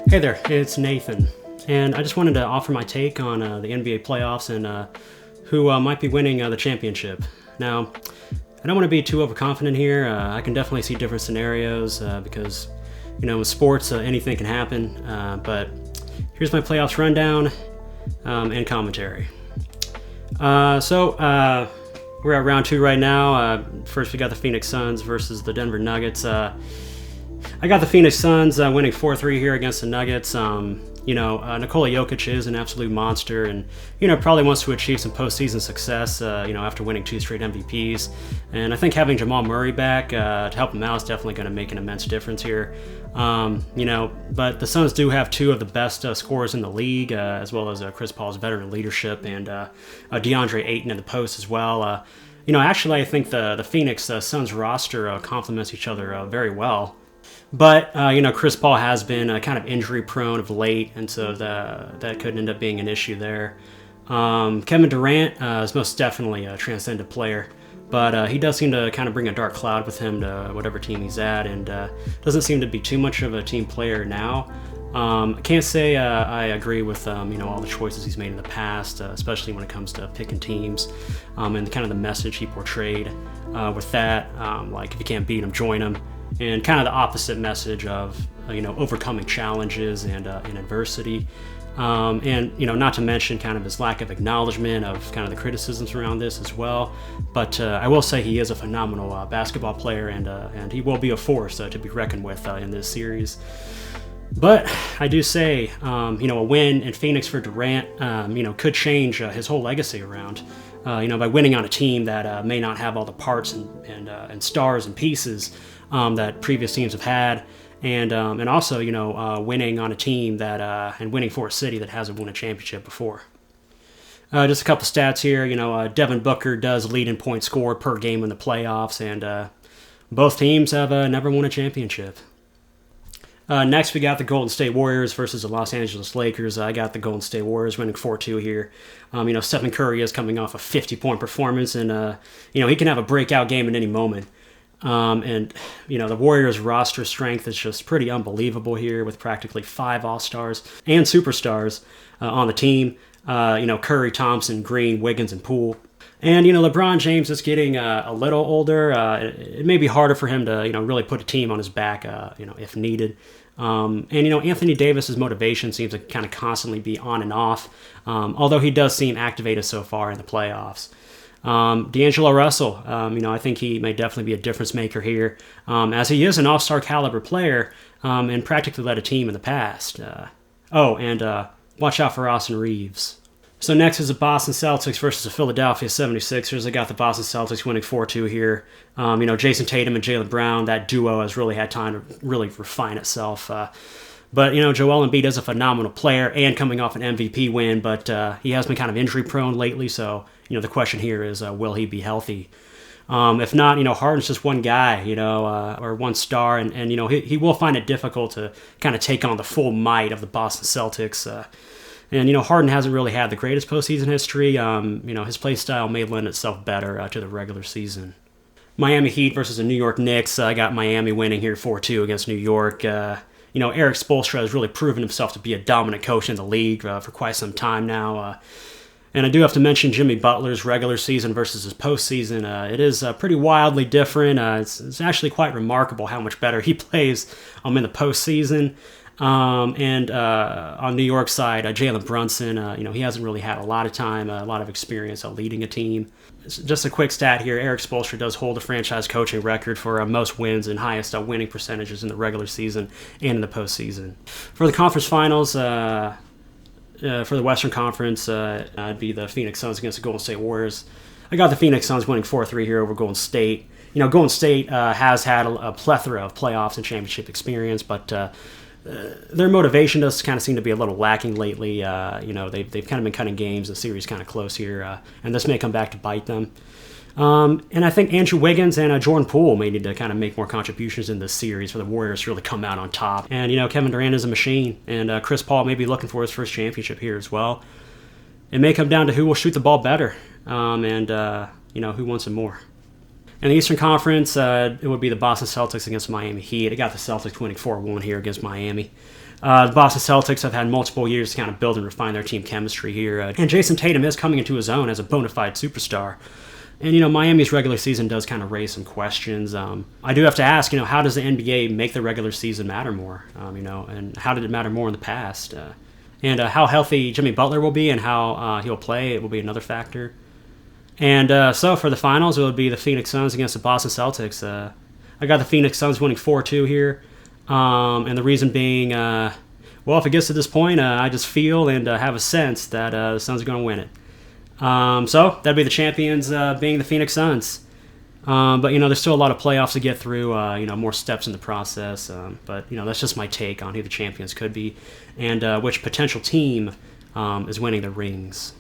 Hey there, it's Nathan, and I just wanted to offer my take on the NBA playoffs and who might be winning the championship. Now, I don't want to be too overconfident here. I can definitely see different scenarios because, with sports, anything can happen. But here's my playoffs rundown and commentary. So we're at round 2 right now. First, we got the Phoenix Suns versus the Denver Nuggets. I got the Phoenix Suns winning 4-3 here against the Nuggets. Nikola Jokic is an absolute monster and, probably wants to achieve some postseason success, after winning 2 straight MVPs. And I think having Jamal Murray back to help him out is definitely going to make an immense difference here. But the Suns do have 2 of the best scorers in the league, as well as Chris Paul's veteran leadership and DeAndre Ayton in the post as well. Actually, I think the Phoenix Suns roster complements each other very well. But, Chris Paul has been kind of injury prone of late, and so that could end up being an issue there. Kevin Durant is most definitely a transcendent player, but he does seem to kind of bring a dark cloud with him to whatever team he's at, and doesn't seem to be too much of a team player now. I can't say I agree with all the choices he's made in the past, especially when it comes to picking teams and kind of the message he portrayed with that. Like, if you can't beat him, join him. And kind of the opposite message of, overcoming challenges and adversity. And not to mention kind of his lack of acknowledgement of kind of the criticisms around this as well. But I will say he is a phenomenal basketball player, and he will be a force to be reckoned with in this series. But I do say, a win in Phoenix for Durant, could change his whole legacy around. By winning on a team that may not have all the parts and stars and pieces that previous teams have had, and also winning on a team that and winning for a city that hasn't won a championship before. Just a couple stats here. Devin Booker does lead in points scored per game in the playoffs, and both teams have never won a championship. Next, we got the Golden State Warriors versus the Los Angeles Lakers. I got the Golden State Warriors winning 4-2 here. Stephen Curry is coming off a 50-point performance, and he can have a breakout game at any moment. The Warriors roster strength is just pretty unbelievable here, with practically 5 All-Stars and Superstars on the team. Curry, Thompson, Green, Wiggins, and Poole. And, LeBron James is getting a little older. It may be harder for him to, really put a team on his back, if needed. Anthony Davis's motivation seems to kind of constantly be on and off, although he does seem activated so far in the playoffs. D'Angelo Russell, I think he may definitely be a difference maker here, as he is an all-star caliber player and practically led a team in the past. Watch out for Austin Reeves. So next is the Boston Celtics versus the Philadelphia 76ers. I got the Boston Celtics winning 4-2 here. Jason Tatum and Jaylen Brown, that duo has really had time to really refine itself. But Joel Embiid is a phenomenal player and coming off an MVP win, but he has been kind of injury prone lately. So, the question here is, will he be healthy? If not, Harden's just one guy, or one star, and he will find it difficult to kind of take on the full might of the Boston Celtics. And Harden hasn't really had the greatest postseason history. His play style may lend itself better to the regular season. Miami Heat versus the New York Knicks. I got Miami winning here 4-2 against New York. Eric Spoelstra has really proven himself to be a dominant coach in the league for quite some time now. And I do have to mention Jimmy Butler's regular season versus his postseason. It is pretty wildly different. It's actually quite remarkable how much better he plays in the postseason. And on New York side, Jalen Brunson, he hasn't really had a lot of time, a lot of experience leading a team. Just a quick stat here, Eric Spoelstra does hold a franchise coaching record for most wins and highest winning percentages in the regular season and in the postseason. For the conference finals, for the Western Conference, it'd be the Phoenix Suns against the Golden State Warriors. I got the Phoenix Suns winning 4-3 here over Golden State. Golden State has had a plethora of playoffs and championship experience, but their motivation does kind of seem to be a little lacking lately. They've kind of been cutting games. The series kind of close here, and this may come back to bite them. And I think Andrew Wiggins and Jordan Poole may need to kind of make more contributions in this series for the Warriors to really come out on top. And, Kevin Durant is a machine, and Chris Paul may be looking for his first championship here as well. It may come down to who will shoot the ball better, and who wants it more. In the Eastern Conference, it would be the Boston Celtics against Miami Heat. I got the Celtics winning 4-1 here against Miami. The Boston Celtics have had multiple years to kind of build and refine their team chemistry here. And Jason Tatum is coming into his own as a bona fide superstar. And, Miami's regular season does kind of raise some questions. I do have to ask, how does the NBA make the regular season matter more? And how did it matter more in the past? And how healthy Jimmy Butler will be and how he'll play, it will be another factor. And so for the finals, it would be the Phoenix Suns against the Boston Celtics. I got the Phoenix Suns winning 4-2 here. And the reason being, if it gets to this point, I just feel and have a sense that the Suns are going to win it. So that'd be the champions being the Phoenix Suns. But there's still a lot of playoffs to get through. More steps in the process. But that's just my take on who the champions could be, and which potential team is winning the rings.